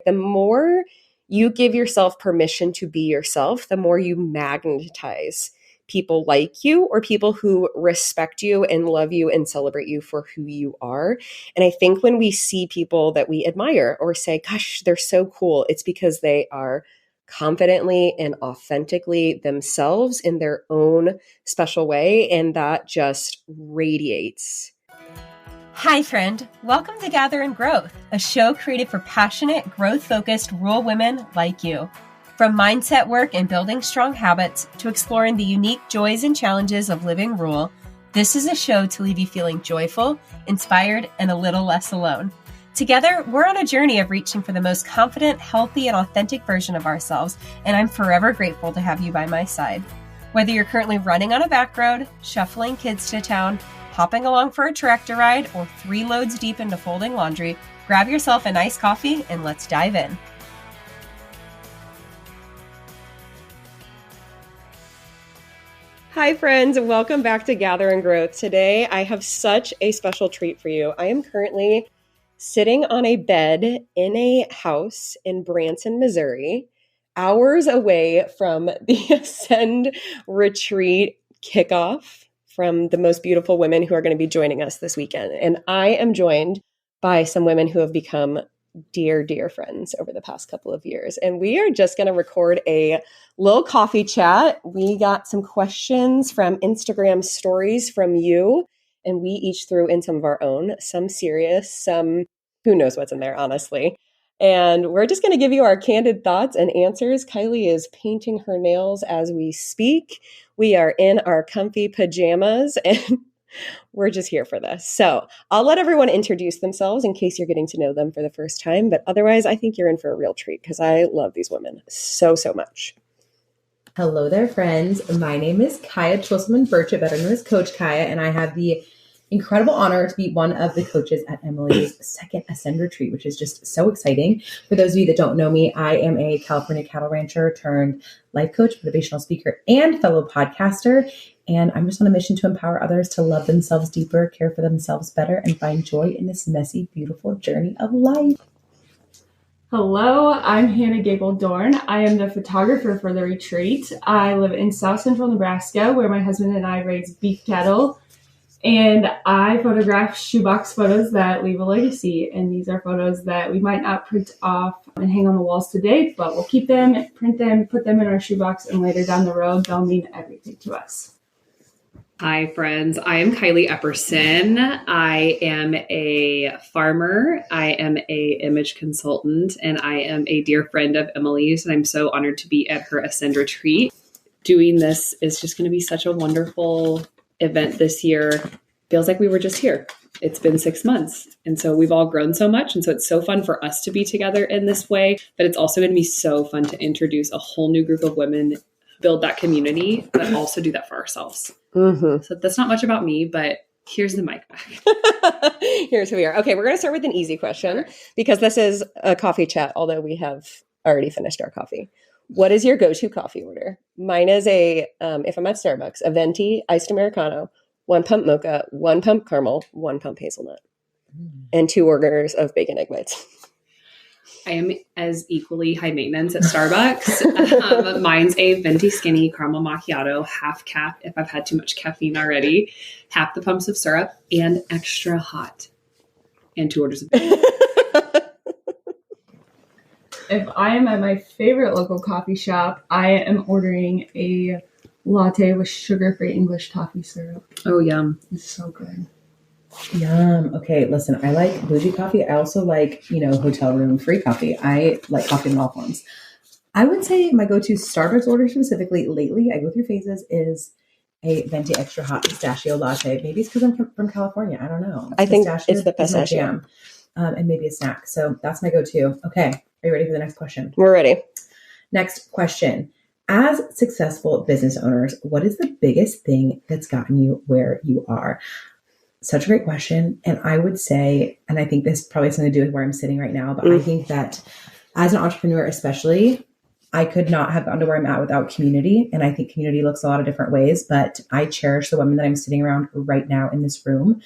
the more you give yourself permission to be yourself, the more you magnetize people like you or people who respect you and love you and celebrate you for who you are. And I think when we see people that we admire or say, gosh, they're so cool, it's because they are confidently and authentically themselves in their own special way. And that just radiates. Hi, friend. Welcome to Gather and Growth, a show created for passionate, growth-focused rural women like you. From mindset work and building strong habits to exploring the unique joys and challenges of living rural, this is a show to leave you feeling joyful, inspired, and a little less alone. Together, we're on a journey of reaching for the most confident, healthy, and authentic version of ourselves, and I'm forever grateful to have you by my side. Whether you're currently running on a back road, shuffling kids to town, hopping along for a tractor ride, or 3 loads deep into folding laundry, grab yourself a nice coffee and let's dive in. Hi, friends. Welcome back to Gather and Growth. Today, I have such a special treat for you. I am currently sitting on a bed in a house in Branson, Missouri, hours away from the Ascend Retreat kickoff from the most beautiful women who are going to be joining us this weekend. And I am joined by some women who have become dear, dear friends over the past couple of years. And we are just going to record a little coffee chat. We got some questions from Instagram stories from you, and we each threw in some of our own, some serious, some who knows what's in there, honestly. And we're just going to give you our candid thoughts and answers. Kylie is painting her nails as we speak. We are in our comfy pajamas and we're just here for this. So I'll let everyone introduce themselves in case you're getting to know them for the first time. But otherwise, I think you're in for a real treat because I love these women so, so much. Hello there, friends. My name is Kiah Twisselman-Burchett, better known as Coach Kiah, and I have the incredible honor to be one of the coaches at Emily's second Ascend Retreat, which is just so exciting. For those of you that don't know me, I am a California cattle rancher turned life coach, motivational speaker, and fellow podcaster. And I'm just on a mission to empower others to love themselves deeper, care for themselves better, and find joy in this messy, beautiful journey of life. Hello, I'm Hannah Gable-Dorn. I am the photographer for the retreat. I live in South Central Nebraska, where my husband and I raise beef cattle. And I photograph shoebox photos that leave a legacy. And these are photos that we might not print off and hang on the walls today, but we'll keep them, print them, put them in our shoebox, and later down the road, they'll mean everything to us. Hi, friends. I am Kylie Epperson. I am a farmer. I am a image consultant, and I am a dear friend of Emily's, and I'm so honored to be at her Ascend Retreat. Doing this is just going to be such a wonderful event this year. Feels like we were just here. It's been 6 months. And so we've all grown so much. And so it's so fun for us to be together in this way, but it's also going to be so fun to introduce a whole new group of women, build that community, but also do that for ourselves. Mm-hmm. So that's not much about me, but here's the mic back. Here's who we are. Okay, we're going to start with an easy question because this is a coffee chat, although we have already finished our coffee. What is your go-to coffee order? Mine is if I'm at Starbucks, a venti iced Americano, 1 pump mocha, 1 pump caramel, 1 pump hazelnut, and 2 orders of bacon egg whites. I am as equally high maintenance at Starbucks. Mine's a venti skinny caramel macchiato, half cap if I've had too much caffeine already, half the pumps of syrup, and extra hot, and 2 orders of bacon. If I am at my favorite local coffee shop, I am ordering a latte with sugar-free English toffee syrup. Oh, yum. It's so good. Yum. Okay, listen, I like bougie coffee. I also like, hotel room free coffee. I like coffee in all forms. I would say my go-to Starbucks order specifically lately, I go through phases, is a venti extra hot pistachio latte. Maybe it's because I'm from California. I don't know. I think it's the pistachio. Jam, and maybe a snack. So that's my go-to. Okay. Are you ready for the next question? We're ready. Next question. As successful business owners, what is the biggest thing that's gotten you where you are? Such a great question. And I would say, and I think this probably has something to do with where I'm sitting right now, but I think that as an entrepreneur, especially, I could not have gotten to where I'm at without community. And I think community looks a lot of different ways, but I cherish the women that I'm sitting around right now in this room.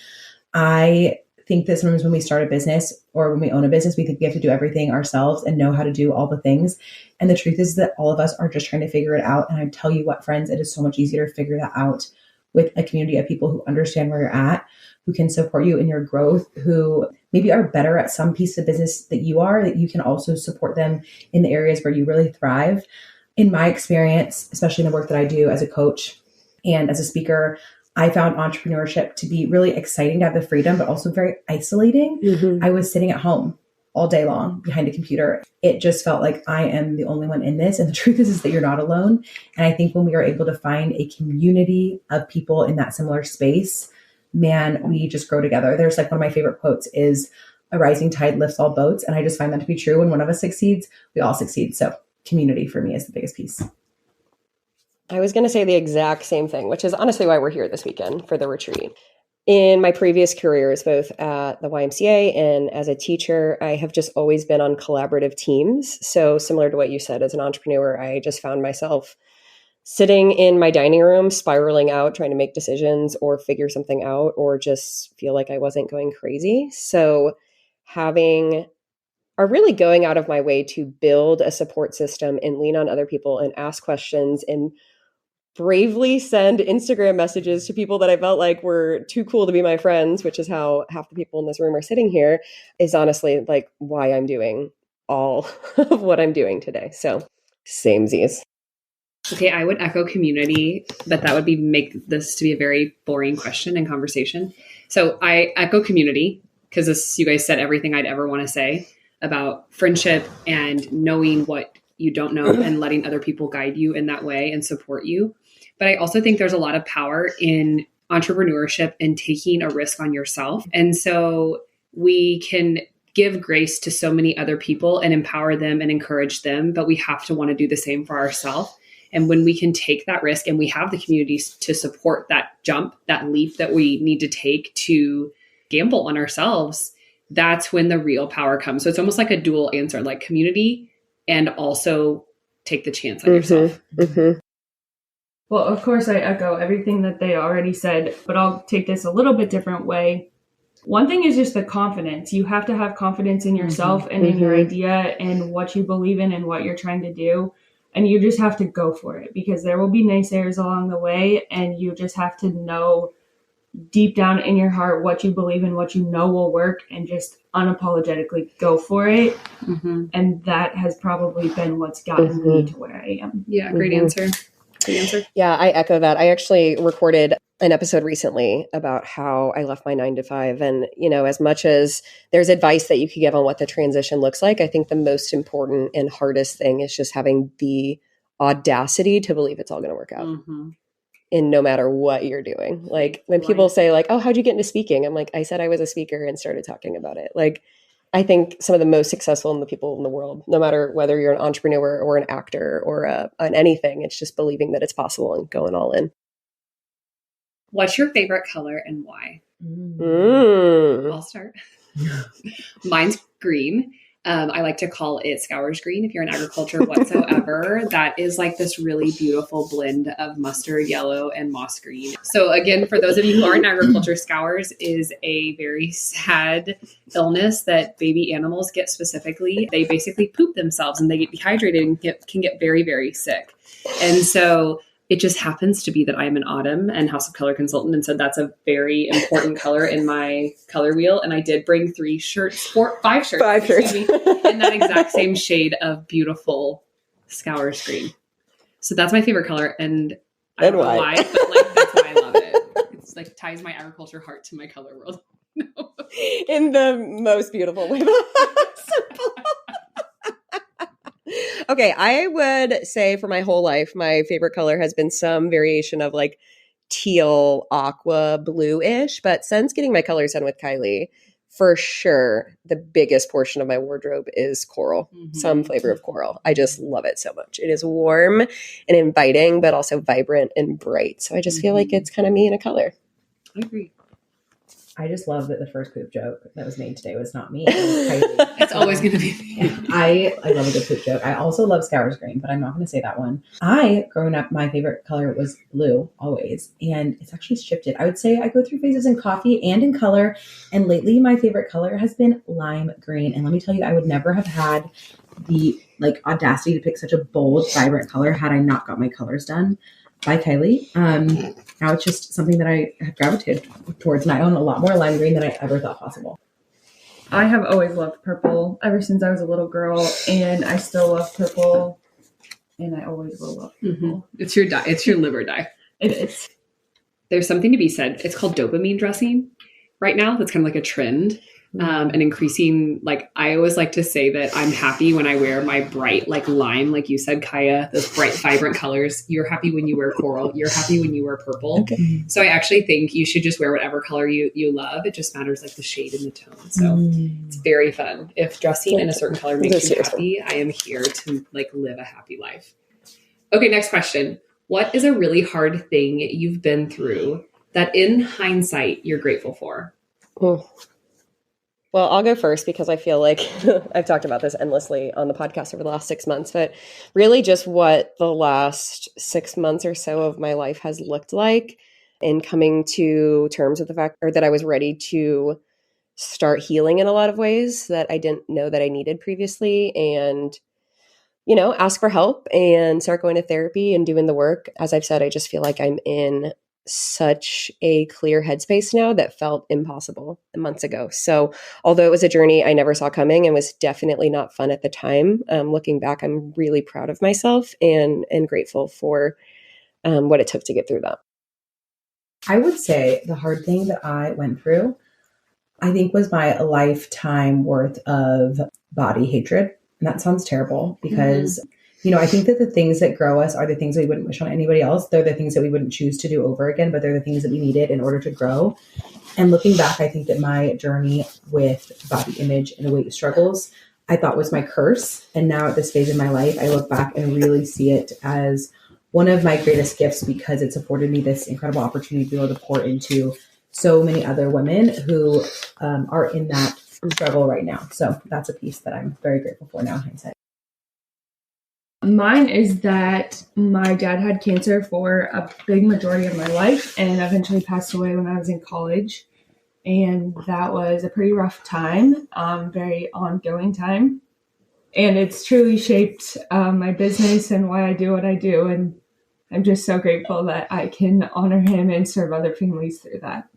I think that sometimes when we start a business or when we own a business, we think we have to do everything ourselves and know how to do all the things. And the truth is that all of us are just trying to figure it out. And I tell you what, friends, it is so much easier to figure that out with a community of people who understand where you're at, who can support you in your growth, who maybe are better at some piece of business that you are, that you can also support them in the areas where you really thrive. In my experience, especially in the work that I do as a coach and as a speaker, I found entrepreneurship to be really exciting to have the freedom, but also very isolating. I was sitting at home all day long behind a computer. It just felt like I am the only one in this. And the truth is that you're not alone. And I think when we are able to find a community of people in that similar space, man, we just grow together. There's like one of my favorite quotes is a rising tide lifts all boats. And I just find that to be true. When one of us succeeds, we all succeed. So community for me is the biggest piece. I was going to say the exact same thing, which is honestly why we're here this weekend for the retreat. In my previous careers, both at the YMCA and as a teacher, I have just always been on collaborative teams. So similar to what you said, as an entrepreneur, I just found myself sitting in my dining room, spiraling out, trying to make decisions or figure something out, or just feel like I wasn't going crazy. So really going out of my way to build a support system and lean on other people and ask questions and bravely send Instagram messages to people that I felt like were too cool to be my friends, which is how half the people in this room are sitting here, is honestly like why I'm doing all of what I'm doing today. So samesies. Okay, I would echo community, but that would make this to be a very boring question and conversation. So I echo community because you guys said everything I'd ever want to say about friendship and knowing what you don't know and letting other people guide you in that way and support you. But I also think there's a lot of power in entrepreneurship and taking a risk on yourself. And so we can give grace to so many other people and empower them and encourage them, but we have to want to do the same for ourselves. And when we can take that risk and we have the communities to support that jump, that leap that we need to take to gamble on ourselves, that's when the real power comes. So it's almost like a dual answer, like community and also take the chance on yourself. Well, of course, I echo everything that they already said, but I'll take this a little bit different way. One thing is just the confidence. You have to have confidence in yourself and in your idea and what you believe in and what you're trying to do. And you just have to go for it because there will be naysayers along the way. And you just have to know deep down in your heart what you believe in, what you know will work, and just unapologetically go for it. And that has probably been what's gotten me to where I am. Yeah, great answer. Great answer. Yeah, I echo that. I actually recorded an episode recently about how I left my 9-to-5. And, as much as there's advice that you could give on what the transition looks like, I think the most important and hardest thing is just having the audacity to believe it's all going to work out. And no matter what you're doing. Like when people say like, oh, how'd you get into speaking? I'm like, I said I was a speaker and started talking about it. Like, I think some of the most successful in the people in the world, no matter whether you're an entrepreneur or an actor or an anything, it's just believing that it's possible and going all in. What's your favorite color and why? I'll start. Mine's green. I like to call it scourge green. If you're in agriculture whatsoever, that is like this really beautiful blend of mustard yellow and moss green. So again, for those of you who aren't in agriculture, scourge is a very sad illness that baby animals get specifically. They basically poop themselves and they get dehydrated and can get very, very sick. And so it just happens to be that I'm an autumn and House of Color consultant. And so that's a very important color in my color wheel. And I did bring 5 shirts in that exact same shade of beautiful scourge green. So that's my favorite color. And I don't know why, but like, that's why I love it. It's like ties my agriculture heart to my color world. In the most beautiful way possible. Okay, I would say for my whole life, my favorite color has been some variation of like teal, aqua, blue-ish. But since getting my colors done with Kylie, for sure, the biggest portion of my wardrobe is coral, some flavor of coral. I just love it so much. It is warm and inviting, but also vibrant and bright. So I just feel like it's kind of me in a color. I agree. I just love that the first poop joke that was made today was not me. It was Kylie. It's always going to be me. Yeah, I love a good poop joke. I also love Scour's Green, but I'm not going to say that one. Growing up, my favorite color was blue, always. And it's actually shifted. I would say I go through phases in coffee and in color. And lately, my favorite color has been lime green. And let me tell you, I would never have had the audacity to pick such a bold, vibrant color had I not got my colors done by Kylie. Now it's just something that I have gravitated towards, and I own a lot more lime green than I ever thought possible. I have always loved purple ever since I was a little girl, and I still love purple, and I always will love purple. Mm-hmm. It's your dye. It's your liver dye. It is. There's something to be said. It's called dopamine dressing right now. That's kind of like a trend. And increasing, I always like to say that I'm happy when I wear my bright, lime, like you said, Kiah, those bright, vibrant colors. You're happy when you wear coral. You're happy when you wear purple. Okay. So I actually think you should just wear whatever color you love. It just matters the shade and the tone. So it's very fun. If dressing in a certain color makes you happy, I am here to live a happy life. Okay, next question. What is a really hard thing you've been through that in hindsight you're grateful for? Oh. Well, I'll go first because I feel like I've talked about this endlessly on the podcast over the last 6 months, but really just what the last 6 months or so of my life has looked like in coming to terms with the fact that I was ready to start healing in a lot of ways that I didn't know that I needed previously, and, ask for help and start going to therapy and doing the work. As I've said, I just feel like I'm in such a clear headspace now that felt impossible months ago. So although it was a journey I never saw coming and was definitely not fun at the time, looking back, I'm really proud of myself and grateful for what it took to get through that. I would say the hard thing that I went through, I think, was my lifetime worth of body hatred. And that sounds terrible because I think that the things that grow us are the things that we wouldn't wish on anybody else. They're the things that we wouldn't choose to do over again, but they're the things that we needed in order to grow. And looking back, I think that my journey with body image and weight struggles, I thought was my curse. And now at this phase in my life, I look back and really see it as one of my greatest gifts because it's afforded me this incredible opportunity to be able to pour into so many other women who are in that struggle right now. So that's a piece that I'm very grateful for now in hindsight. Mine is that my dad had cancer for a big majority of my life and eventually passed away when I was in college. And that was a pretty rough time, very ongoing time. And it's truly shaped my business and why I do what I do. And I'm just so grateful that I can honor him and serve other families through that.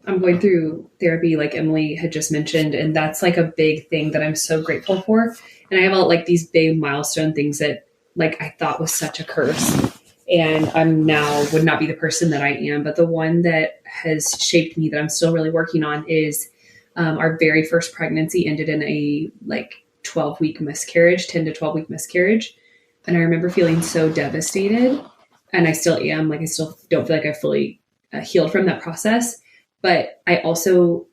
I'm going through therapy, like Emily had just mentioned, and that's a big thing that I'm so grateful for. And I have these big milestone things that I thought was such a curse. And I'm now would not be the person that I am. But the one that has shaped me that I'm still really working on is our very first pregnancy ended in a 12-week miscarriage, 10 to 12-week miscarriage. And I remember feeling so devastated. And I still am. I still don't feel like I fully healed from that process. But I also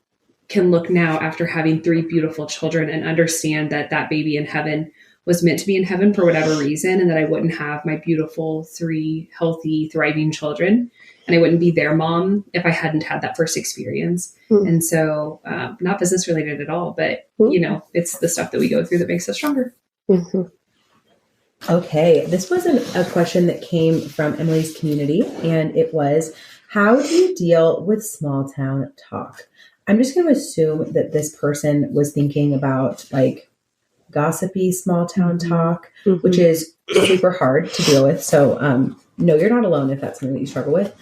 can look now after having 3 beautiful children and understand that that baby in heaven was meant to be in heaven for whatever reason, and that I wouldn't have my beautiful 3 healthy, thriving children, and I wouldn't be their mom if I hadn't had that first experience. And so not business related at all, but it's the stuff that we go through that makes us stronger. Okay, this was a question that came from Emily's community, and it was, how do you deal with small town talk? I'm just going to assume that this person was thinking about gossipy small town talk, which is super hard to deal with. So no, you're not alone if that's something that you struggle with.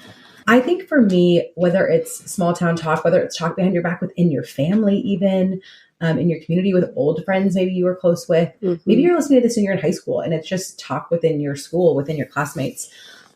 I think for me, whether it's small town talk, whether it's talk behind your back within your family, even in your community with old friends maybe you were close with, maybe you're listening to this when you're in high school and it's just talk within your school, within your classmates.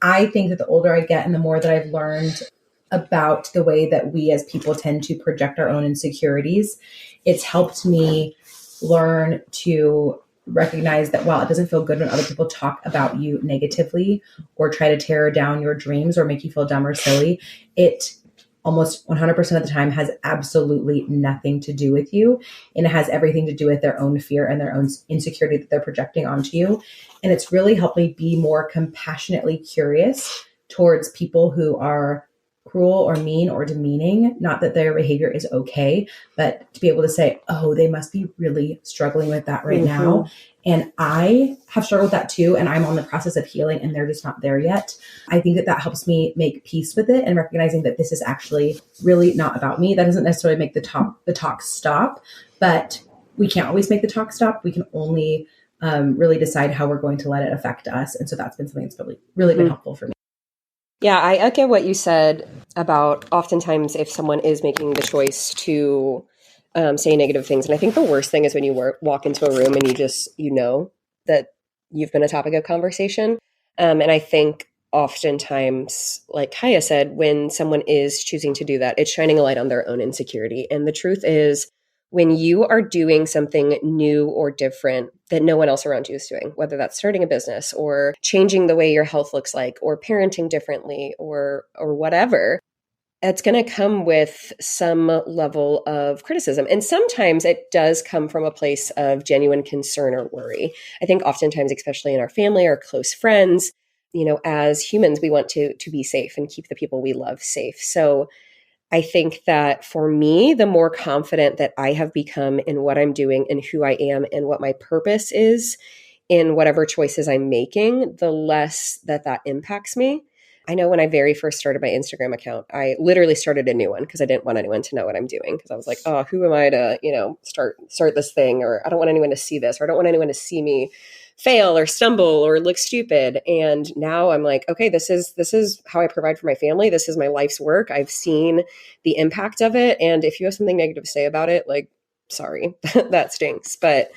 I think that the older I get and the more that I've learned about the way that we as people tend to project our own insecurities, it's helped me learn to recognize that while it doesn't feel good when other people talk about you negatively or try to tear down your dreams or make you feel dumb or silly, it almost 100% of the time has absolutely nothing to do with you. And it has everything to do with their own fear and their own insecurity that they're projecting onto you. And it's really helped me be more compassionately curious towards people who are cruel or mean or demeaning. Not that their behavior is okay, but to be able to say, oh, they must be really struggling with that right now. And I have struggled with that too. And I'm on the process of healing and they're just not there yet. I think that that helps me make peace with it and recognizing that this is actually really not about me. That doesn't necessarily make the talk stop, but we can't always make the talk stop. We can only really decide how we're going to let it affect us. And so that's been something that's really been helpful for me. Yeah, I echo what you said about oftentimes if someone is making the choice to say negative things. And I think the worst thing is when you walk into a room and you know that you've been a topic of conversation. And I think oftentimes, like Kiah said, when someone is choosing to do that, it's shining a light on their own insecurity. And the truth is, when you are doing something new or different that no one else around you is doing, whether that's starting a business or changing the way your health looks like or parenting differently or whatever, it's going to come with some level of criticism. And sometimes it does come from a place of genuine concern or worry. I think oftentimes, especially in our family or close friends, as humans, we want to be safe and keep the people we love safe. So I think that for me, the more confident that I have become in what I'm doing and who I am and what my purpose is in whatever choices I'm making, the less that impacts me. I know when I very first started my Instagram account, I literally started a new one because I didn't want anyone to know what I'm doing. Because I was like, oh, who am I to, start this thing? Or I don't want anyone to see this, or I don't want anyone to see me fail or stumble or look stupid. And now I'm like, okay, this is how I provide for my family. This is my life's work. I've seen the impact of it. And if you have something negative to say about it, like, sorry, that stinks. But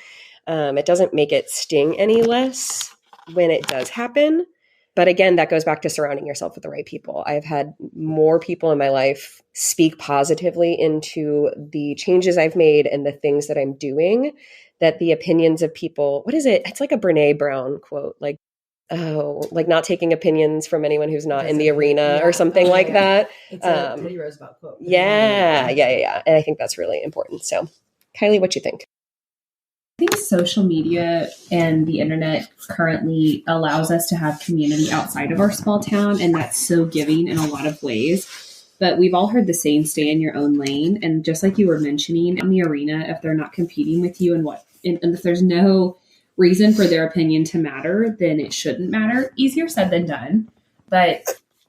it doesn't make it sting any less when it does happen. But again, that goes back to surrounding yourself with the right people. I've had more people in my life speak positively into the changes I've made and the things that I'm doing, that the opinions of people, what is it? It's like a Brene Brown quote, like, not taking opinions from anyone who's not in the arena or something like that. It's a Teddy Roosevelt quote. Yeah. And I think that's really important. So Kylie, what you think? I think social media and the internet currently allows us to have community outside of our small town, and that's so giving in a lot of ways. But we've all heard the saying, stay in your own lane. And just like you were mentioning, in the arena, if they're not competing with you and if there's no reason for their opinion to matter, then it shouldn't matter. Easier said than done. But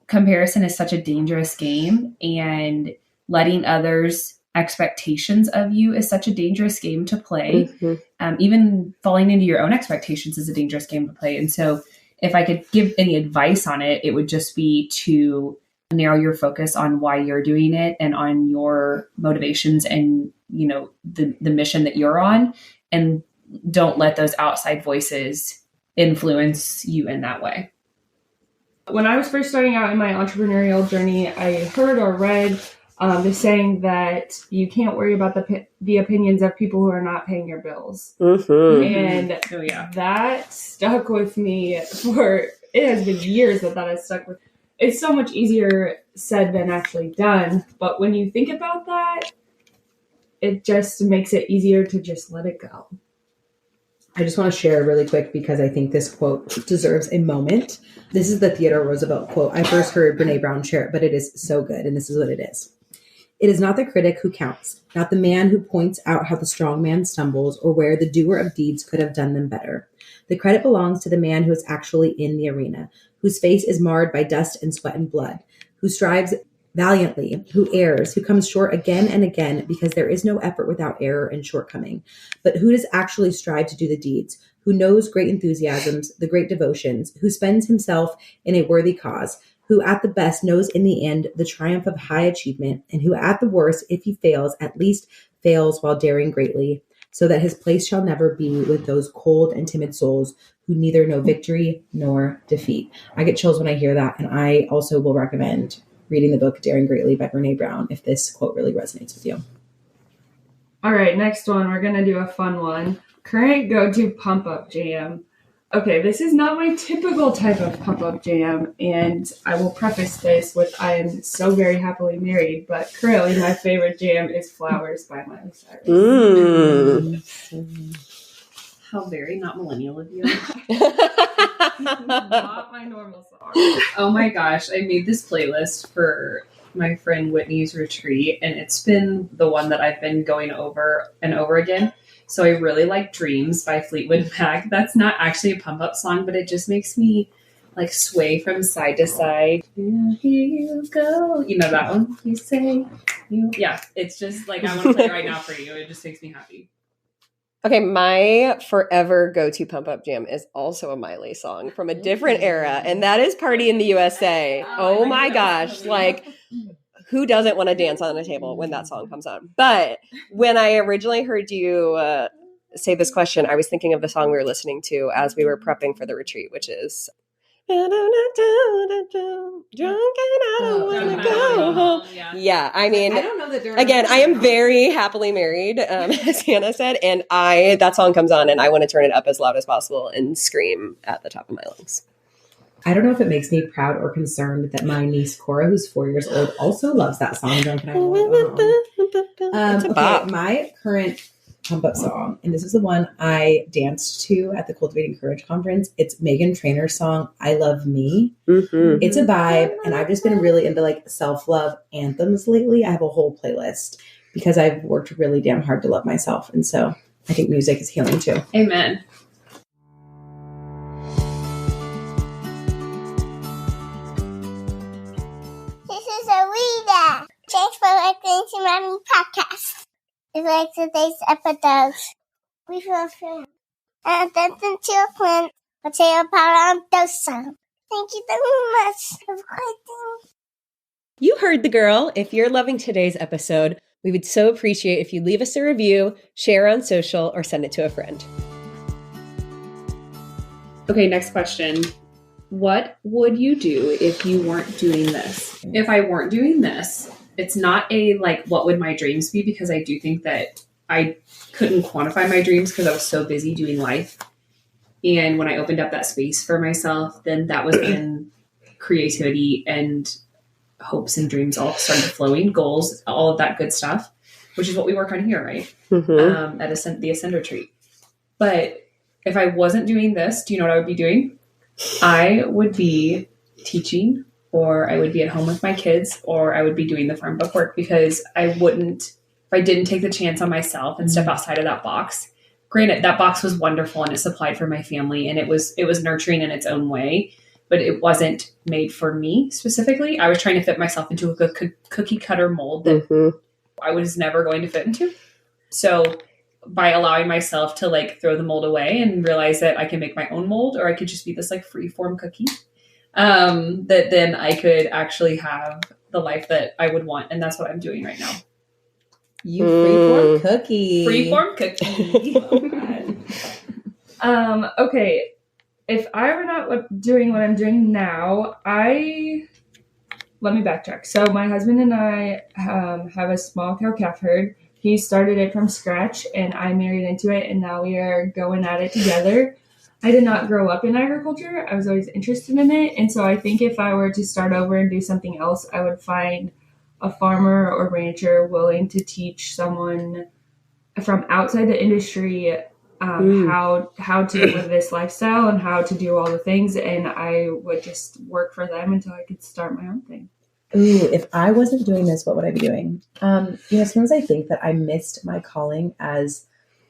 comparison is such a dangerous game, and letting others' expectations of you is such a dangerous game to play. Even falling into your own expectations is a dangerous game to play. And so if I could give any advice on it, it would just be to narrow your focus on why you're doing it and on your motivations and, the mission that you're on, and don't let those outside voices influence you in that way. When I was first starting out in my entrepreneurial journey, I heard or read the saying that you can't worry about the opinions of people who are not paying your bills. And that stuck with me it has been years that has stuck with. It's so much easier said than actually done. But when you think about that, it just makes it easier to just let it go. I just want to share really quick because I think this quote deserves a moment. This is the Theodore Roosevelt quote. I first heard Brene Brown share it, but it is so good. And this is what it is. It is not the critic who counts, not the man who points out how the strong man stumbles or where the doer of deeds could have done them better. The credit belongs to the man who is actually in the arena, whose face is marred by dust and sweat and blood, who strives valiantly, who errs, who comes short again and again because there is no effort without error and shortcoming, but who does actually strive to do the deeds, who knows great enthusiasms, the great devotions, who spends himself in a worthy cause, who at the best knows in the end the triumph of high achievement, and who at the worst, if he fails, at least fails while daring greatly, so that his place shall never be with those cold and timid souls who neither know victory nor defeat. I get chills when I hear that, and I also will recommend reading the book Daring Greatly by Brene Brown if this quote really resonates with you. All right, next one. We're going to do a fun one. Current go-to pump-up jam. Okay, this is not my typical type of pump-up jam, and I will preface this with I am so very happily married, but currently my favorite jam is Flowers by Miley Cyrus. How very not millennial of you. Not my normal song. Oh my gosh, I made this playlist for my friend Whitney's retreat, and it's been the one that I've been going over and over again. So I really like Dreams by Fleetwood Mac. That's not actually a pump up song, but it just makes me like sway from side to side. Yeah, here you go. You know that one? You say you. Yeah, it's just like, I want to play it right now for you. It just makes me happy. Okay, my forever go-to pump-up jam is also a Miley song from a different era, and that is Party in the USA. Oh my gosh, like, who doesn't want to dance on a table when that song comes on? But when I originally heard you say this question, I was thinking of the song we were listening to as we were prepping for the retreat, which is drunk and I don't want to go home. Yeah, I mean, I don't know that again, I am very happily married, as Hannah said, and that song comes on and I want to turn it up as loud as possible and scream at the top of my lungs. I don't know if it makes me proud or concerned that my niece Cora, who's 4 years old, also loves that song. Drunk and I don't want to go home. Okay, my current pump up song, and this is the one I danced to at the Cultivating Courage conference. It's Meghan Trainor's song, I Love Me. Mm-hmm. It's a vibe, and I've just been really into like self-love anthems lately. I have a whole playlist because I've worked really damn hard to love myself, and so I think music is healing too. Amen. This is Arita. Thanks for listening to my podcast. If you like today's episode, we feel free. And attention to a friend, but say your power on those songs. Thank you very much for watching. You heard the girl. If you're loving today's episode, we would so appreciate if you leave us a review, share on social, or send it to a friend. Okay, next question. What would you do if you weren't doing this? If I weren't doing this, it's not a like, what would my dreams be? Because I do think that I couldn't quantify my dreams because I was so busy doing life. And when I opened up that space for myself, then that was when creativity and hopes and dreams all started flowing, goals, all of that good stuff, which is what we work on here, right? Mm-hmm. At the Ascend Retreat. But if I wasn't doing this, do you know what I would be doing? I would be teaching, or I would be at home with my kids, or I would be doing the farm book work, because I wouldn't, if I didn't take the chance on myself and step outside of that box. Granted, that box was wonderful and it supplied for my family and it was nurturing in its own way, but it wasn't made for me specifically. I was trying to fit myself into a cookie cutter mold that I was never going to fit into. So by allowing myself to like throw the mold away and realize that I can make my own mold, or I could just be this like free form cookie, that then I could actually have the life that I would want. And that's what I'm doing right now. You freeform cookie. Freeform cookie. Oh, God. Okay. If I were not doing what I'm doing now, let me backtrack. So my husband and I have a small cow-calf herd. He started it from scratch and I married into it, and now we are going at it together. I did not grow up in agriculture. I was always interested in it. And so I think if I were to start over and do something else, I would find a farmer or rancher willing to teach someone from outside the industry how to live this lifestyle and how to do all the things. And I would just work for them until I could start my own thing. Ooh, if I wasn't doing this, what would I be doing? Sometimes I think that I missed my calling as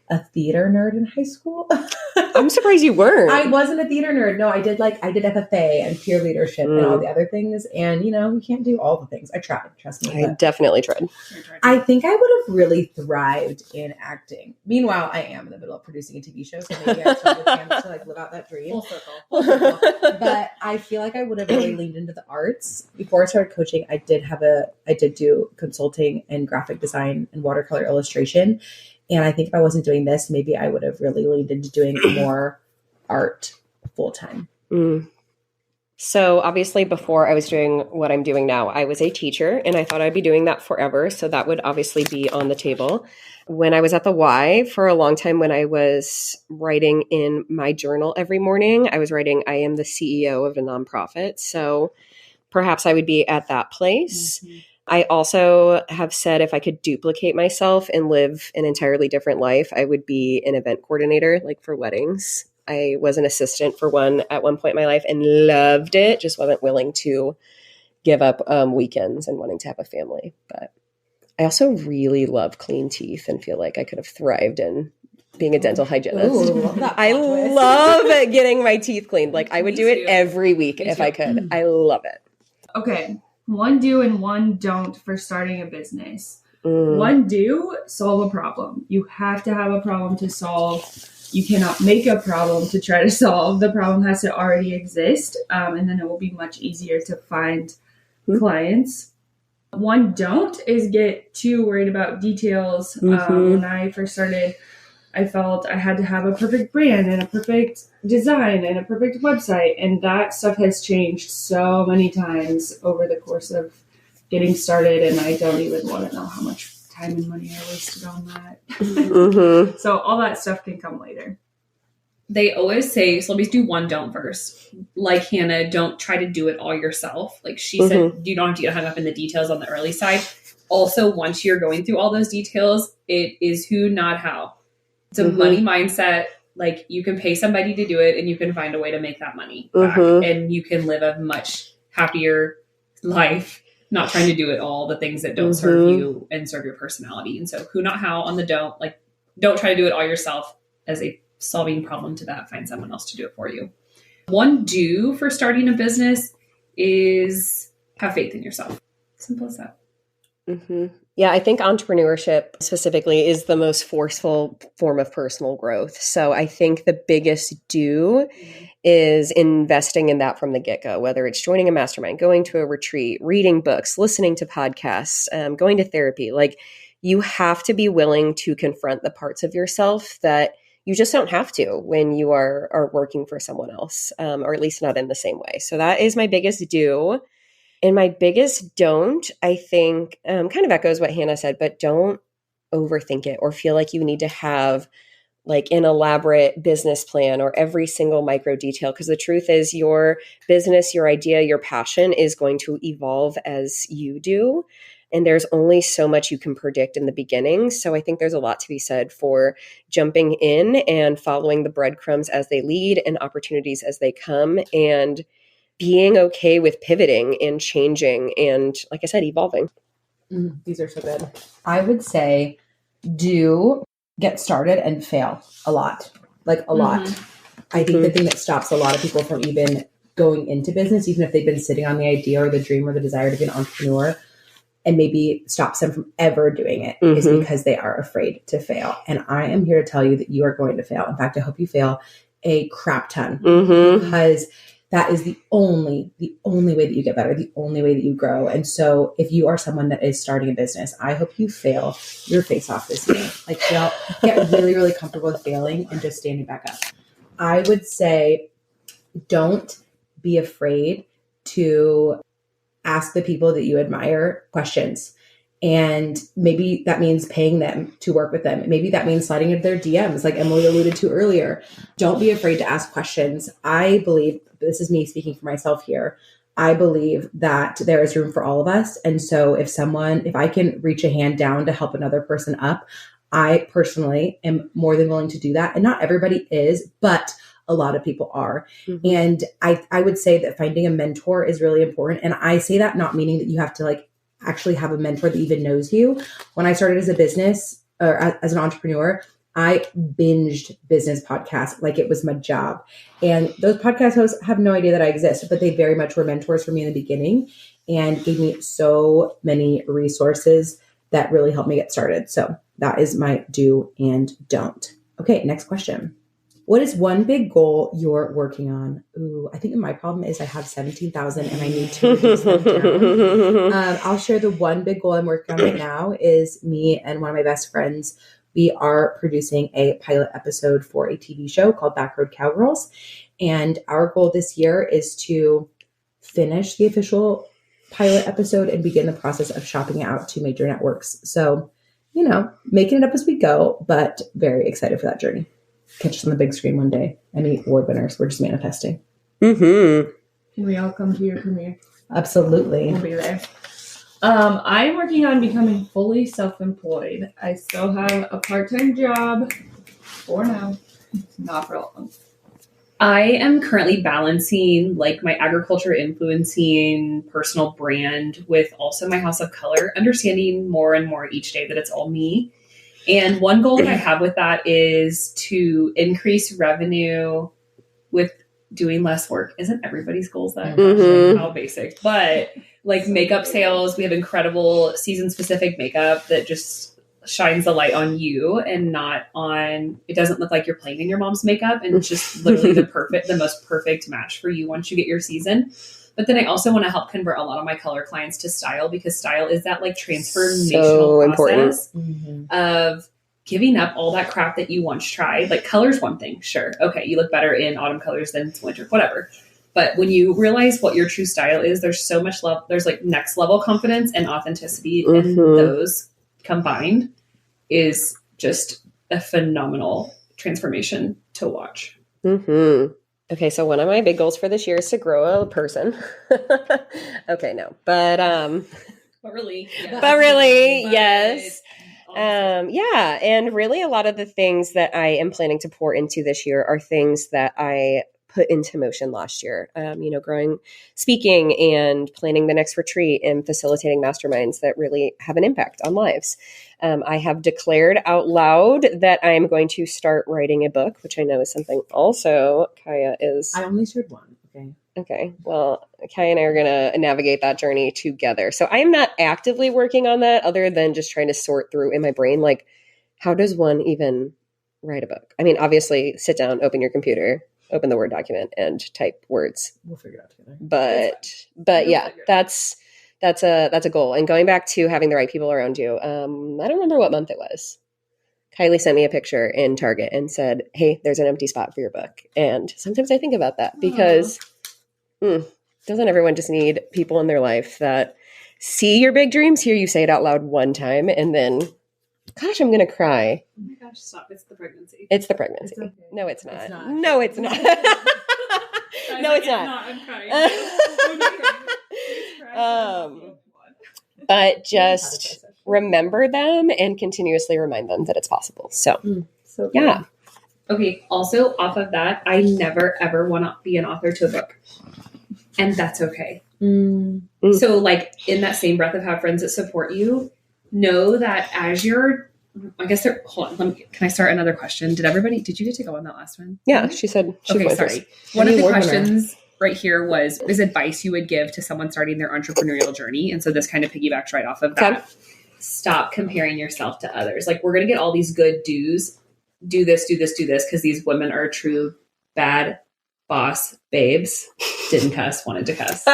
a theater nerd in high school. I'm surprised you weren't. I wasn't a theater nerd. No, I did FFA and peer leadership and all the other things. And, you can't do all the things. I tried, trust me. I definitely tried. I think I would have really thrived in acting. Meanwhile, I am in the middle of producing a TV show, so maybe I still have a chance to like live out that dream. Full circle. But I feel like I would have really leaned into the arts. Before I started coaching, I did do consulting and graphic design and watercolor illustration. And I think if I wasn't doing this, maybe I would have really leaned into doing more art full time. So obviously before I was doing what I'm doing now, I was a teacher and I thought I'd be doing that forever. So that would obviously be on the table. When I was at the Y for a long time, when I was writing in my journal every morning, I was writing, I am the CEO of a nonprofit. So perhaps I would be at that place. Mm-hmm. I also have said if I could duplicate myself and live an entirely different life, I would be an event coordinator, like for weddings. I was an assistant for one at one point in my life and loved it, just wasn't willing to give up weekends and wanting to have a family. But I also really love clean teeth and feel like I could have thrived in being a dental hygienist. Ooh, I love getting my teeth cleaned. Like I would do it every week if I could. I love it. Okay. One do and one don't for starting a business. Mm. One do, solve a problem. You have to have a problem to solve. You cannot make a problem to try to solve. The problem has to already exist, and then it will be much easier to find clients. One don't is get too worried about details. When I first started, I felt I had to have a perfect brand and a perfect design and a perfect website. And that stuff has changed so many times over the course of getting started. And I don't even want to know how much time and money I wasted on that. So all that stuff can come later. They always say, so let me do one don't first. Like Hannah, don't try to do it all yourself. Like she said, you don't have to get hung up in the details on the early side. Also, once you're going through all those details, it is who, not how. It's a money mindset. Like you can pay somebody to do it and you can find a way to make that money back. And you can live a much happier life, not trying to do it all, the things that don't serve you and serve your personality. And so who, not how on the don't, like don't try to do it all yourself as a solving problem to that. Find someone else to do it for you. One do for starting a business is have faith in yourself. Simple as that. Yeah, I think entrepreneurship specifically is the most forceful form of personal growth. So I think the biggest do is investing in that from the get-go, whether it's joining a mastermind, going to a retreat, reading books, listening to podcasts, going to therapy. Like you have to be willing to confront the parts of yourself that you just don't have to when you are working for someone else, or at least not in the same way. So that is my biggest do. And my biggest don't, I think, kind of echoes what Hannah said, but don't overthink it or feel like you need to have like an elaborate business plan or every single micro detail. Because the truth is your business, your idea, your passion is going to evolve as you do. And there's only so much you can predict in the beginning. So I think there's a lot to be said for jumping in and following the breadcrumbs as they lead and opportunities as they come, and being okay with pivoting and changing and, like I said, evolving. These are so good. I would say do get started and fail a lot, like a lot. I think the thing that stops a lot of people from even going into business, even if they've been sitting on the idea or the dream or the desire to be an entrepreneur, and maybe stops them from ever doing it, is because they are afraid to fail. And I am here to tell you that you are going to fail. In fact, I hope you fail a crap ton, because that is the only way that you get better, the only way that you grow. And so if you are someone that is starting a business, I hope you fail your face off this year. Like get really, really comfortable with failing and just standing back up. I would say don't be afraid to ask the people that you admire questions. And maybe that means paying them to work with them. Maybe that means sliding into their DMs, like Emily alluded to earlier. Don't be afraid to ask questions. I believe, this is me speaking for myself here, I believe that there is room for all of us. And so if I can reach a hand down to help another person up, I personally am more than willing to do that. And not everybody is, but a lot of people are. And I would say that finding a mentor is really important. And I say that not meaning that you have to like actually have a mentor that even knows you. When I started as a business or as an entrepreneur, I binged business podcasts like it was my job. And those podcast hosts have no idea that I exist, but they very much were mentors for me in the beginning and gave me so many resources that really helped me get started. So that is my do and don't. Okay, next question. What is one big goal you're working on? Ooh, I think my problem is I have 17,000 and I need to reduce them down. I'll share the one big goal I'm working on right now is me and one of my best friends. We are producing a pilot episode for a TV show called Backroad Cowgirls. And our goal this year is to finish the official pilot episode and begin the process of shopping it out to major networks. So, making it up as we go, but very excited for that journey. Catch us on the big screen one day. Any award winners, we're just manifesting. Can we all come to your premiere? Absolutely. We'll be there. I'm working on becoming fully self-employed. I still have a part-time job for now. Not for long. I am currently balancing like my agriculture influencing personal brand with also my house of color, understanding more and more each day that it's all me. And one goal that I have with that is to increase revenue with doing less work. Isn't everybody's goals that? Mhm. How basic. But like makeup sales, we have incredible season specific makeup that just shines the light on you and not on, it doesn't look like you're playing in your mom's makeup, and it's just literally the most perfect match for you once you get your season. But then I also want to help convert a lot of my color clients to style, because style is that like transformational process of giving up all that crap that you once tried. Like color's one thing, sure. Okay, you look better in autumn colors than winter, whatever. But when you realize what your true style is, there's so much love. There's like next level confidence and authenticity, and those combined is just a phenomenal transformation to watch. Okay, so one of my big goals for this year is to grow a person. Okay, no, but really, yes. Yeah, and really a lot of the things that I am planning to pour into this year are things that I put into motion last year. Growing, speaking, and planning the next retreat, and facilitating masterminds that really have an impact on lives. I have declared out loud that I am going to start writing a book, which I know is something also Kiah is. I only shared one. Okay. Well, Kylie and I are going to navigate that journey together. So I am not actively working on that, other than just trying to sort through in my brain, like, how does one even write a book? I mean, obviously, sit down, open your computer, open the Word document, and type words. We'll figure it out together. But yeah, that's a goal. And going back to having the right people around you. I don't remember what month it was. Kylie sent me a picture in Target and said, "Hey, there's an empty spot for your book." And sometimes I think about that because doesn't everyone just need people in their life that see your big dreams, hear you say it out loud one time, and then, gosh, I'm going to cry. Oh my gosh, stop. It's the pregnancy. It's the pregnancy. It's okay. No, it's not. It's not. No, it's not. No, it's not. I'm crying. But just remember them and continuously remind them that it's possible. So yeah. Okay. Also, off of that, I never ever want to be an author to a book, and that's okay. So, like in that same breath of have friends that support you, know that as you're, I guess they're. Hold on. Can I start another question? Did you get to go on that last one? Yeah, she said. Okay, sorry. One of the questions right here was advice you would give to someone starting their entrepreneurial journey, and so this kind of piggybacks right off of that. Okay. Stop comparing yourself to others. Like, we're gonna get all these good do's. Do this, because these women are true bad boss babes. Didn't cuss, wanted to cuss.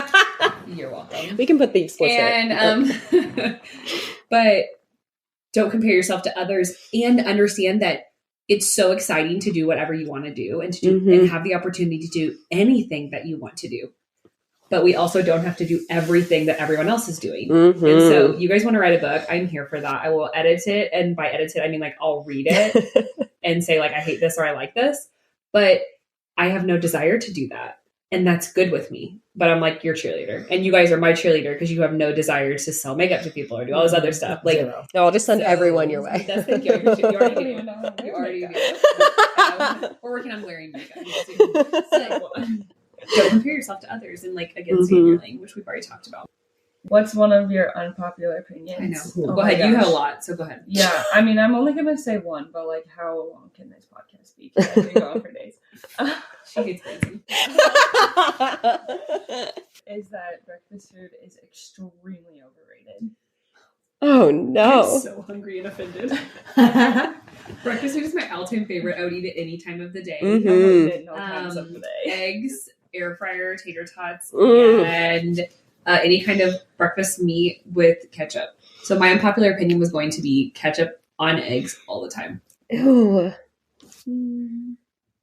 You're welcome. We can put the explicit. And but don't compare yourself to others, and understand that it's so exciting to do whatever you want to do, and to do and have the opportunity to do anything that you want to do. But we also don't have to do everything that everyone else is doing. And so you guys want to write a book, I'm here for that. I will edit it. And by edit it, I mean, like, I'll read it and say, like, I hate this or I like this. But I have no desire to do that. And that's good with me. But I'm like your cheerleader. And you guys are my cheerleader because you have no desire to sell makeup to people or do all this other stuff. Like, no, I'll just send everyone your way. That's thank you. You already do. You already do. We're working on wearing makeup. Don't compare yourself to others, and like, again, speak your language, which we've already talked about. What's one of your unpopular opinions? I know. Oh go ahead. You have a lot, so go ahead. Yeah, I mean, I'm only going to say one, but like, how long can this podcast be? I could go on for days. She hates crazy. Is that breakfast food is extremely overrated. Oh, no. I'm so hungry and offended. Breakfast food is my all-time favorite. I would eat it any time of the day. Times of the day. Eggs, air fryer, tater tots, and any kind of breakfast meat with ketchup. So my unpopular opinion was going to be ketchup on eggs all the time. Ew.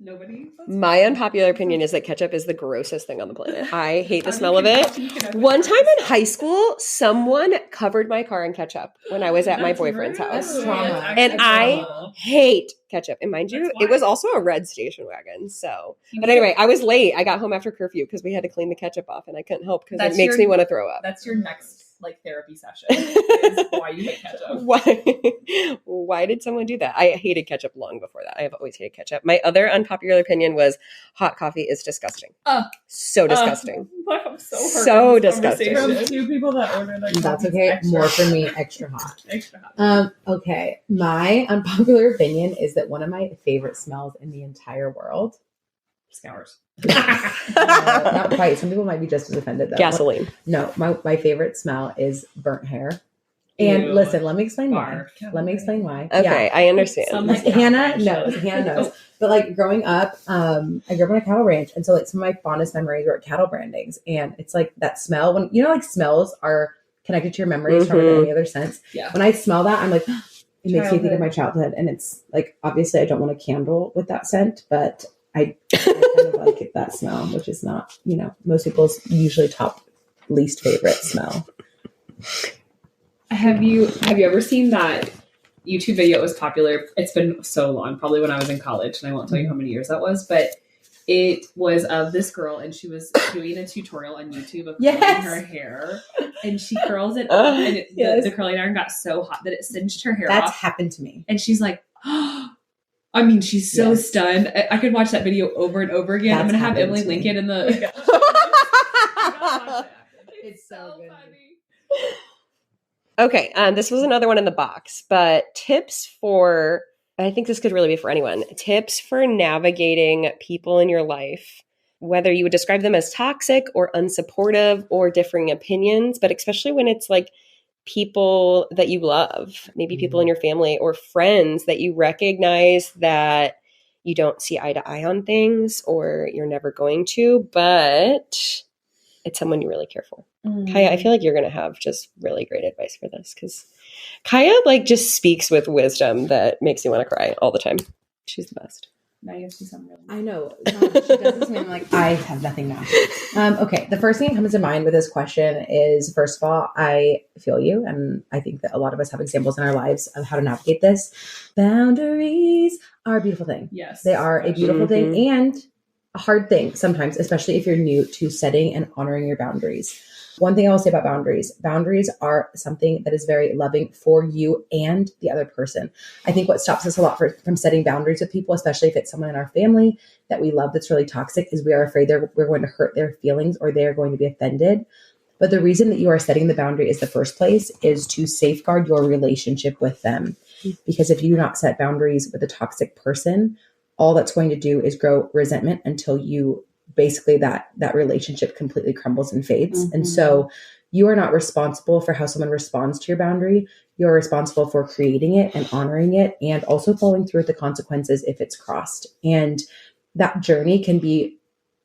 Nobody? My unpopular opinion is that ketchup is the grossest thing on the planet. I hate the smell of it. One time in high school, someone covered my car in ketchup when I was at my boyfriend's house. And I hate ketchup. And mind you, it was also a red station wagon. So, but anyway, I was late. I got home after curfew because we had to clean the ketchup off, and I couldn't help because it makes me want to throw up. That's your next like therapy session is why you hate ketchup. Why did someone do that? I hated ketchup long before that. I have always hated ketchup. My other unpopular opinion was hot coffee is disgusting. So disgusting. I'm so hurt So in this disgusting. conversation. From 2 people that ordered like That's coffee okay. extra More hot. for me, extra hot. Extra hot. Okay. My unpopular opinion is that one of my favorite smells in the entire world. Scours. Not quite. Some people might be just as offended though. Gasoline. No, my favorite smell is burnt hair. And Ew. listen, let me explain why. Barf. Let me explain why. Okay, Yeah. I understand. Some Like, like Hannah knows. But like growing up, I grew up on a cattle ranch, and so like some of my fondest memories were at cattle brandings, and it's like that smell when like smells are connected to your memories stronger than any other sense. Yeah. When I smell that, I'm like, it makes me think of Childhood. my childhood, and it's like obviously I don't want a candle with that scent, but I kind of like it, that smell, which is not most people's usually top least favorite smell. Have you ever seen that YouTube video? It was popular. It's been so long, probably when I was in college, and I won't tell you how many years that was, but it was of this girl, and she was doing a tutorial on YouTube of curling her hair, and she curls it up, and the curling iron got so hot that it singed her hair That's off. happened to me. And she's like, I mean, she's so stunned. I could watch that video over and over again. I'm going to have Emily link it in the... It's so good. funny. Okay, this was another one in the box, but tips for, I think this could really be for anyone, tips for navigating people in your life, whether you would describe them as toxic or unsupportive or differing opinions, but especially when it's like people that you love, maybe people in your family or friends that you recognize that you don't see eye to eye on things or you're never going to, but it's someone you really care for. Kiah, I feel like you're going to have just really great advice for this because Kiah like just speaks with wisdom that makes me want to cry all the time. She's the best. Now you have to do something really I know. God, she does this to me. I'm like, I have nothing now. Okay. The first thing that comes to mind with this question is, first of all, I feel you. And I think that a lot of us have examples in our lives of how to navigate this. Boundaries are a beautiful thing. Yes. They are a beautiful thing and a hard thing sometimes, especially if you're new to setting and honoring your boundaries. One thing I will say about boundaries are something that is very loving for you and the other person. I think what stops us a lot from setting boundaries with people, especially if it's someone in our family that we love that's really toxic, is we are afraid we're going to hurt their feelings or they're going to be offended. But the reason that you are setting the boundary is the first place is to safeguard your relationship with them. Because if you do not set boundaries with a toxic person, all that's going to do is grow resentment until you basically that relationship completely crumbles and fades. And so you are not responsible for how someone responds to your boundary. You're responsible for creating it and honoring it and also following through with the consequences if it's crossed. And that journey can be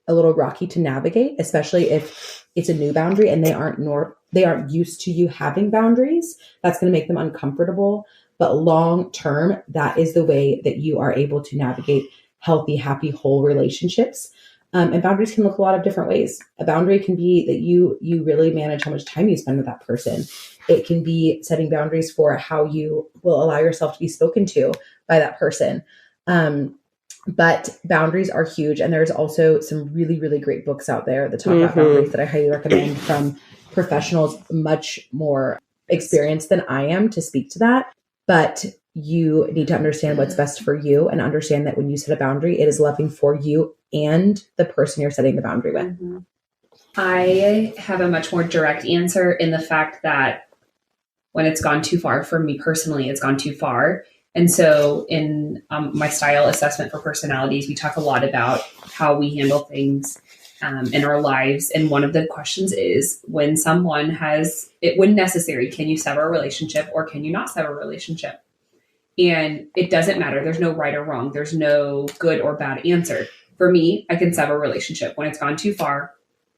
a little rocky to navigate, especially if it's a new boundary and they aren't used to you having boundaries. That's going to make them uncomfortable. But long term, that is the way that you are able to navigate healthy, happy, whole relationships. And boundaries can look a lot of different ways. A boundary can be that you really manage how much time you spend with that person. It can be setting boundaries for how you will allow yourself to be spoken to by that person. But boundaries are huge. And there's also some really, really great books out there that talk about boundaries that I highly recommend from professionals much more experienced than I am to speak to that. But you need to understand what's best for you and understand that when you set a boundary, it is loving for you and the person you're setting the boundary with. I have a much more direct answer in the fact that when it's gone too far, for me personally, it's gone too far. And so in my style assessment for personalities, we talk a lot about how we handle things in our lives. And one of the questions is when someone when necessary, can you sever a relationship or can you not sever a relationship? And it doesn't matter. There's no right or wrong. There's no good or bad answer. For me, I can sever a relationship. When it's gone too far,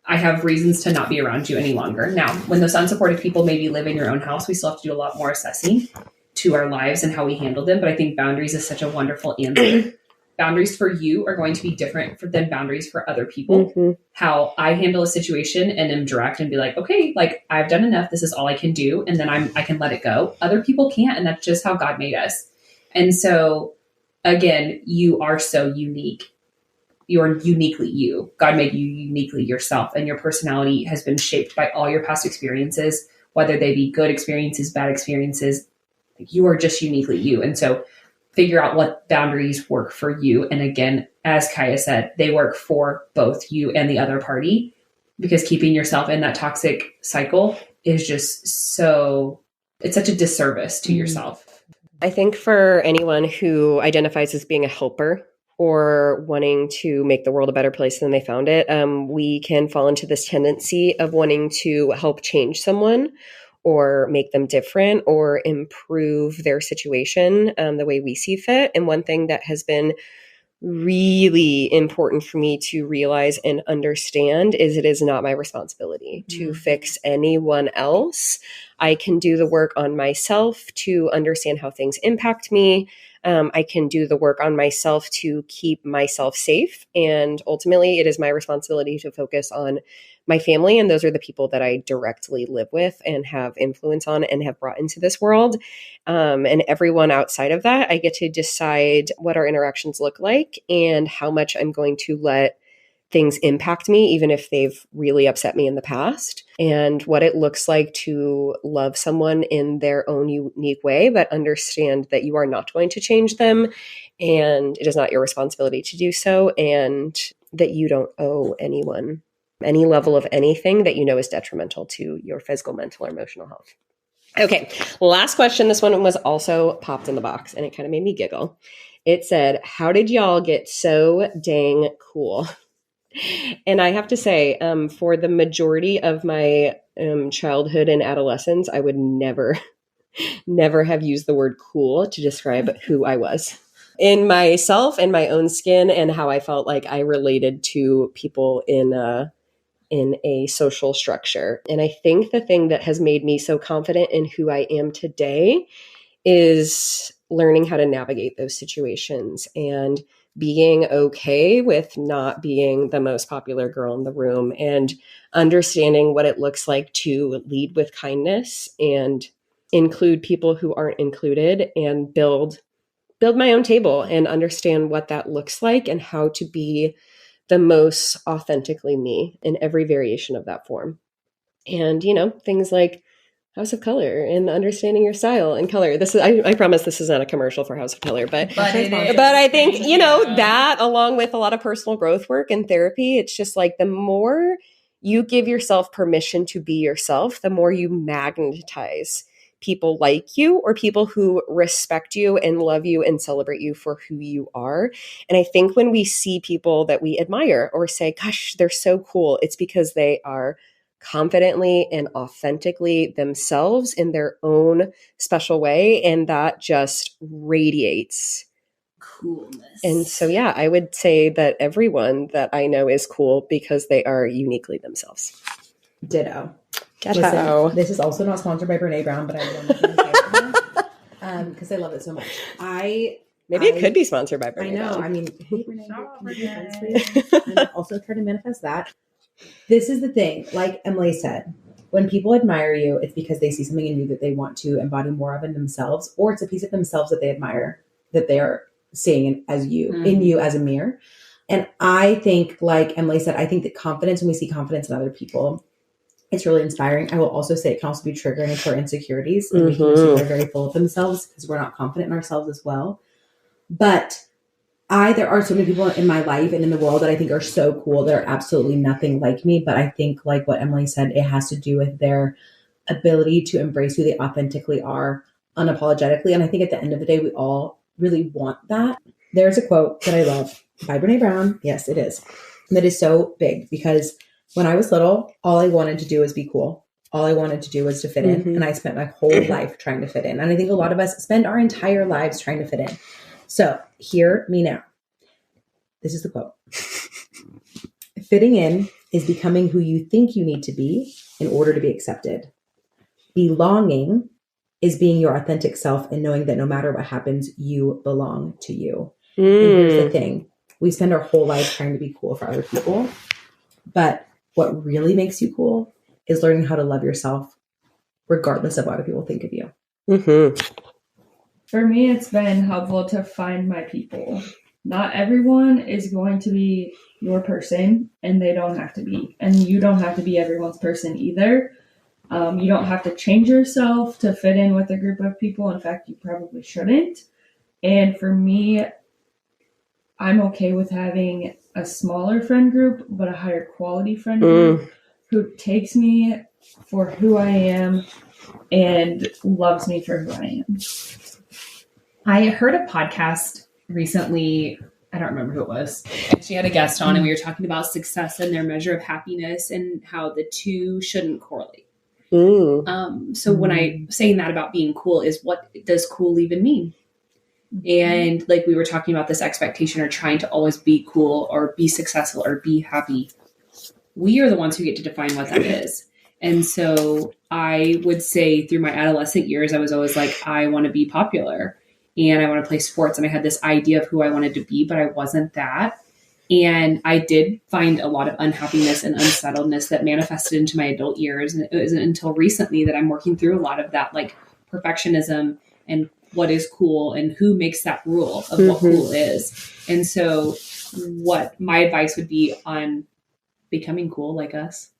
I have reasons to not be around you any longer. Now, when those unsupportive people maybe live in your own house, we still have to do a lot more assessing to our lives and how we handle them. But I think boundaries is such a wonderful answer. Boundaries for you are going to be different than boundaries for other people. How I handle a situation and am direct and be like, okay, like I've done enough. This is all I can do. And then I can let it go. Other people can't. And that's just how God made us. And so again, you are so unique. You're uniquely you. God made you uniquely yourself, and your personality has been shaped by all your past experiences, whether they be good experiences, bad experiences. You are just uniquely you. And so figure out what boundaries work for you. And again, as Kiah said, they work for both you and the other party, because keeping yourself in that toxic cycle is just it's such a disservice to yourself. I think for anyone who identifies as being a helper or wanting to make the world a better place than they found it, we can fall into this tendency of wanting to help change someone or make them different or improve their situation the way we see fit. And one thing that has been really important for me to realize and understand is it is not my responsibility to fix anyone else. I can do the work on myself to understand how things impact me. I can do the work on myself to keep myself safe. And ultimately, it is my responsibility to focus on my family. And those are the people that I directly live with and have influence on and have brought into this world. And everyone outside of that, I get to decide what our interactions look like and how much I'm going to let things impact me, even if they've really upset me in the past, and what it looks like to love someone in their own unique way, but understand that you are not going to change them and it is not your responsibility to do so, and that you don't owe anyone any level of anything that you know is detrimental to your physical, mental, or emotional health. Okay, last question. This one was also popped in the box and it kind of made me giggle. It said, how did y'all get so dang cool? And I have to say, for the majority of my childhood and adolescence, I would never have used the word cool to describe who I was in myself and my own skin and how I felt like I related to people in a social structure. And I think the thing that has made me so confident in who I am today is learning how to navigate those situations and being okay with not being the most popular girl in the room and understanding what it looks like to lead with kindness and include people who aren't included and build my own table and understand what that looks like and how to be the most authentically me in every variation of that form. And, things like House of Color and understanding your style and color. This is, I promise this is not a commercial for House of Color, but I think, that along with a lot of personal growth work and therapy, it's just like the more you give yourself permission to be yourself, the more you magnetize people like you or people who respect you and love you and celebrate you for who you are. And I think when we see people that we admire or say, gosh, they're so cool, it's because they are confidently and authentically themselves in their own special way. And that just radiates coolness. And so, yeah, I would say that everyone that I know is cool because they are uniquely themselves. Ditto. Listen, this is also not sponsored by Brene Brown, but I want to say because I love it so much. Maybe it could be sponsored by Brene Brown. I know. I mean, hey, Brene, I'm also trying to manifest that. This is the thing. Like Emily said, when people admire you, it's because they see something in you that they want to embody more of in themselves, or it's a piece of themselves that they admire that they are seeing as you, in you as a mirror. And I think, like Emily said, I think that confidence, when we see confidence in other people, it's really inspiring. I will also say it can also be triggering for insecurities and making us feel very full of themselves because we're not confident in ourselves as well. But there are so many people in my life and in the world that I think are so cool that are absolutely nothing like me. But I think, like what Emily said, it has to do with their ability to embrace who they authentically are unapologetically. And I think at the end of the day, we all really want that. There's a quote that I love by Brene Brown. Yes, it is. That is so big because when I was little, all I wanted to do was be cool. All I wanted to do was to fit in. And I spent my whole life trying to fit in. And I think a lot of us spend our entire lives trying to fit in. So hear me now. This is the quote. Fitting in is becoming who you think you need to be in order to be accepted. Belonging is being your authentic self and knowing that no matter what happens, you belong to you. And here's the thing. We spend our whole life trying to be cool for other people. But what really makes you cool is learning how to love yourself regardless of what other people think of you. For me, it's been helpful to find my people. Not everyone is going to be your person, and they don't have to be. And you don't have to be everyone's person either. You don't have to change yourself to fit in with a group of people. In fact, you probably shouldn't. And for me, I'm okay with having a smaller friend group, but a higher quality friend group who takes me for who I am and loves me for who I am. I heard a podcast recently. I don't remember who it was. And she had a guest on and we were talking about success and their measure of happiness and how the two shouldn't correlate. So when I'm saying that about being cool is, what does cool even mean? And like we were talking about this expectation or trying to always be cool or be successful or be happy. We are the ones who get to define what that is. And so I would say through my adolescent years, I was always like, I want to be popular and I want to play sports. And I had this idea of who I wanted to be, but I wasn't that. And I did find a lot of unhappiness and unsettledness that manifested into my adult years. And it wasn't until recently that I'm working through a lot of that, like perfectionism and what is cool and who makes that rule of what cool is. And so what my advice would be on becoming cool like us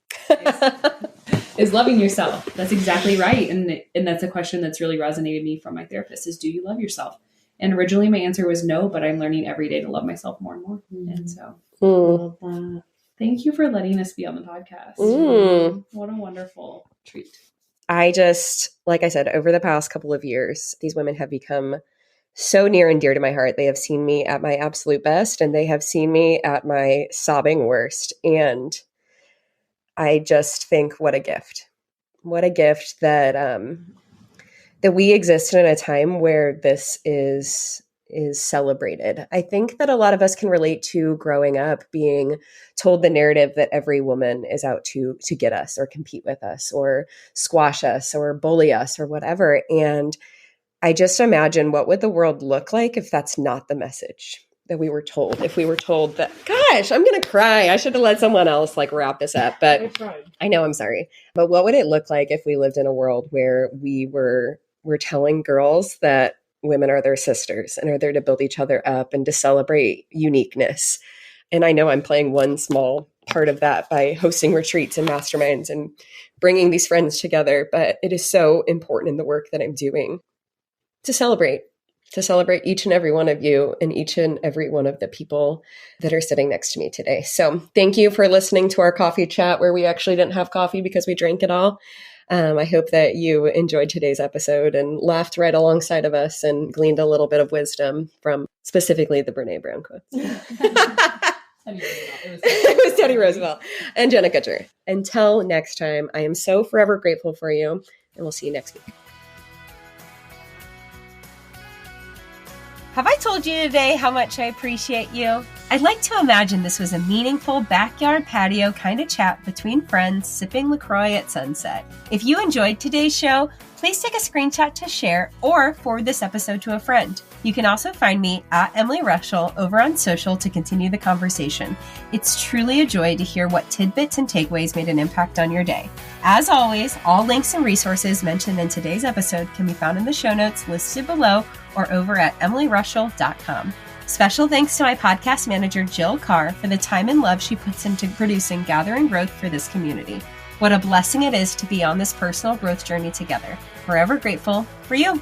is loving yourself. That's exactly right. And that's a question that's really resonated me from my therapist is, do you love yourself? And originally my answer was no, but I'm learning every day to love myself more and more. And so thank you for letting us be on the podcast. What a wonderful treat. I just, like I said, over the past couple of years, these women have become so near and dear to my heart. They have seen me at my absolute best and they have seen me at my sobbing worst. And I just think what a gift. What a gift that that we exist in a time where this is celebrated. I think that a lot of us can relate to growing up being told the narrative that every woman is out to get us or compete with us or squash us or bully us or whatever. And I just imagine what would the world look like if that's not the message that we were told. If we were told that, gosh, I'm going to cry. I should have let someone else like wrap this up, but I know, I'm sorry. But what would it look like if we lived in a world where we're telling girls that women are their sisters and are there to build each other up and to celebrate uniqueness? And I know I'm playing one small part of that by hosting retreats and masterminds and bringing these friends together. But it is so important in the work that I'm doing to celebrate each and every one of you and each and every one of the people that are sitting next to me today. So thank you for listening to our coffee chat where we actually didn't have coffee because we drank it all. I hope that you enjoyed today's episode and laughed right alongside of us and gleaned a little bit of wisdom from specifically the Brene Brown quotes. It was Teddy Roosevelt and Jenna Kutcher. Until next time, I am so forever grateful for you, and we'll see you next week. Have I told you today how much I appreciate you? I'd like to imagine this was a meaningful backyard patio kind of chat between friends sipping LaCroix at sunset. If you enjoyed today's show, please take a screenshot to share or forward this episode to a friend. You can also find me at Emily Rushell over on social to continue the conversation. It's truly a joy to hear what tidbits and takeaways made an impact on your day. As always, all links and resources mentioned in today's episode can be found in the show notes listed below or over at emilyrushell.com. Special thanks to my podcast manager, Jill Carr, for the time and love she puts into producing Gather and Growth for this community. What a blessing it is to be on this personal growth journey together. Forever grateful for you.